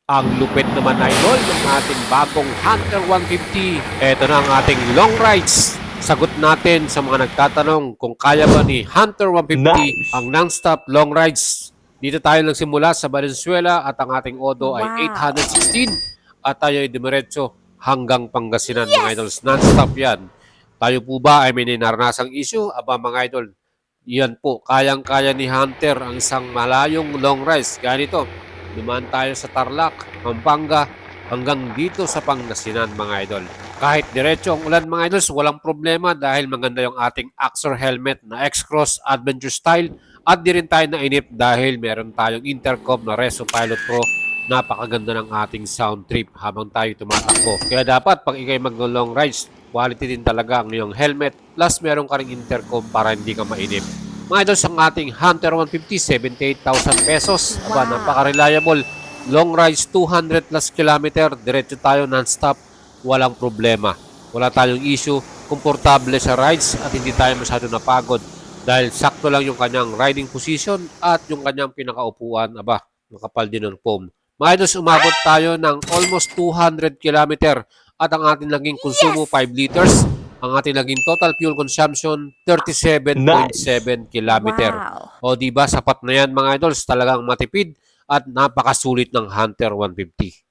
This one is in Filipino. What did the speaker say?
Ang lupit naman idol ng ating bagong Hunter 150. Ito na ang ating long rides. Sagot natin sa mga nagtatanong kung kaya ba ni Hunter 150 ang non-stop long rides. Dito tayo nagsimula sa Valenzuela at ang ating odo ay 816 at tayo ay dumiretso hanggang Pangasinan mga idols. Non-stop yan. Tayo po ba ay may naranasang issue? Aba mga idol, yan po, kayang-kaya ni Hunter ang isang malayong long rides. Ganito, dumaan tayo sa Tarlac, Pampanga, hanggang dito sa Pangasinan mga idol. Kahit diretso ang ulan mga idols, walang problema dahil maganda yung ating Axor helmet na X-Cross Adventure Style at di rin tayo nainip dahil meron tayong intercom na Reso Pilot Pro. Napakaganda ng ating sound trip habang tayo tumatakbo. Kaya dapat pag ikay mag-long rides, quality din talaga ang iyong helmet plus meron ka ring intercom para hindi ka mainip. Mga idol, ang ating Hunter 150, 78,000 pesos. Aba, napaka-reliable. Long rides, 200 plus kilometer. Diretso tayo non-stop. Walang problema. Wala tayong issue. Komportable sa rides at hindi tayo masyado napagod. Dahil sakto lang yung kanyang riding position at yung kanyang pinakaupuan. Aba, makapal din ng foam. Mga idol, umabot tayo ng almost 200 kilometer at ang ating naging konsumo 5 liters. Ang ating naging total fuel consumption 37.7 kilometer. O diba sapat na yan mga idols, talagang matipid at napakasulit ng Hunter 150.